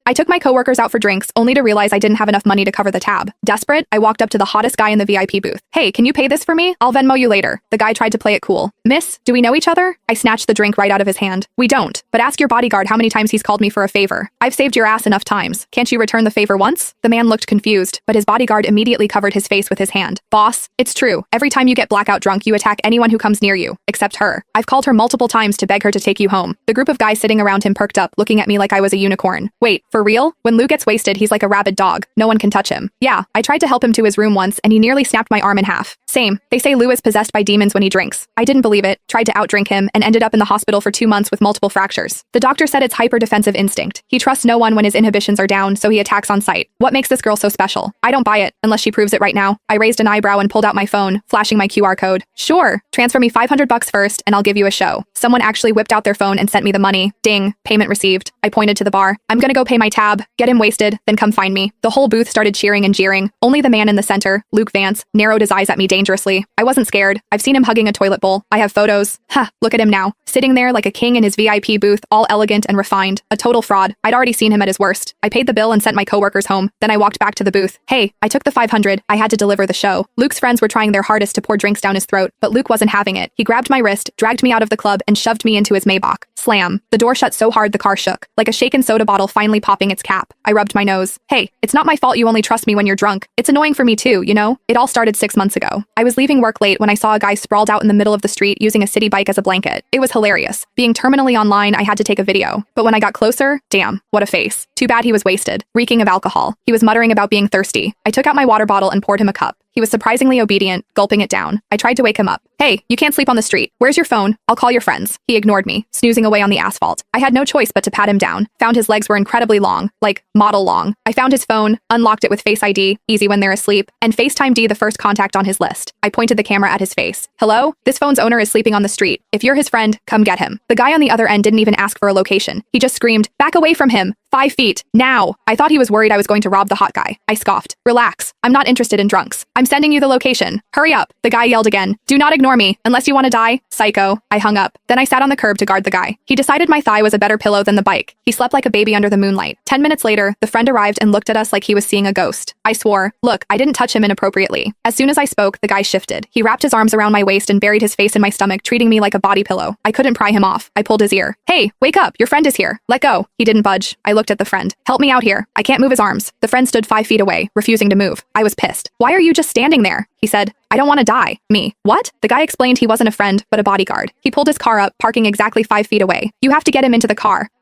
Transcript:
I took my coworkers out for drinks, only to realize I didn't have enough money to cover the tab. Desperate, I walked up to the hottest guy in the VIP booth. Hey, can you pay this for me? I'll Venmo you later. The guy tried to play it cool. Miss, do we know each other? I snatched the drink right out of his hand. We don't, but ask your bodyguard how many times he's called me for a favor. I've saved your ass enough times. Can't you return the favor once? The man looked confused, but his bodyguard immediately covered his face with his hand. Boss, it's true. Every time you get blackout drunk, you attack anyone who comes near you, except her. I've called her multiple times to beg her to take you home. The group of guys sitting around him perked up, looking at me like I was a unicorn. Wait, for real? When Lou gets wasted, he's like a rabid dog. No one can touch him. Yeah, I tried to help him to his room once, and he nearly snapped my arm in half. Same. They say Lou is possessed by demons when he drinks. I didn't believe it, tried to outdrink him, and ended up in the hospital for 2 months with multiple fractures. The doctor said it's hyper-defensive instinct. He trusts no one when his inhibitions are down, so he attacks on sight. What makes this girl so special? I don't buy it, unless she proves it right now. I raised an eyebrow and pulled out my phone, flashing my QR code. Sure, transfer me $500 first, and I'll give you a show. Someone actually whipped out their phone and sent me the money. Ding, payment received. I pointed to the bar. I'm gonna go pay my tab, get him wasted, then come find me. The whole booth started cheering and jeering. Only the man in the center, Luke Vance, narrowed his eyes at me dangerously. I wasn't scared. I've seen him hugging a toilet bowl. I have photos. Look at him now. Sitting there like a king in his VIP booth, all elegant and refined. A total fraud. I'd already seen him at his worst. I paid the bill and sent my coworkers home. Then I walked back to the booth. Hey, I took the 500. I had to deliver the show. Luke's friends were trying their hardest to pour drinks down his throat, but Luke wasn't having it. He grabbed my wrist, dragged me out of the club, and shoved me into his Maybach. Slam. The door shut so hard the car shook, like a shaken soda bottle finally popping its cap. I rubbed my nose. Hey, it's not my fault you only trust me when you're drunk. It's annoying for me too, you know? It all started 6 months ago. I was leaving work late when I saw a guy sprawled out in the middle of the street using a city bike as a blanket. It was hilarious. Being terminally online, I had to take a video. But when I got closer, damn, what a face. Too bad he was wasted, reeking of alcohol. He was muttering about being thirsty. I took out my water bottle and poured him a cup. He was surprisingly obedient, gulping it down. I tried to wake him up. Hey, you can't sleep on the street. Where's your phone? I'll call your friends. He ignored me, snoozing away on the asphalt. I had no choice but to pat him down. Found his legs were incredibly long, like model long. I found his phone, unlocked it with Face ID, easy when they're asleep, and FaceTimed the first contact on his list. I pointed the camera at his face. Hello? This phone's owner is sleeping on the street. If you're his friend, come get him. The guy on the other end didn't even ask for a location. He just screamed, back away from him. 5 feet. Now. I thought he was worried I was going to rob the hot guy. I scoffed. Relax. I'm not interested in drunks. I'm sending you the location. Hurry up. The guy yelled again. Do not ignore me, unless you want to die. Psycho. I hung up. Then I sat on the curb to guard the guy. He decided my thigh was a better pillow than the bike. He slept like a baby under the moonlight. 10 minutes later, the friend arrived and looked at us like he was seeing a ghost. I swore. Look, I didn't touch him inappropriately. As soon as I spoke, the guy shifted. He wrapped his arms around my waist and buried his face in my stomach, treating me like a body pillow. I couldn't pry him off. I pulled his ear. Hey, wake up. Your friend is here. Let go. He didn't budge. I looked at the friend. Help me out here. I can't move his arms. The friend stood 5 feet away, refusing to move. I was pissed. Why are you just standing there? He said. I don't want to die. Me. What? The guy explained he wasn't a friend, but a bodyguard. He pulled his car up, parking exactly 5 feet away. You have to get him into the car.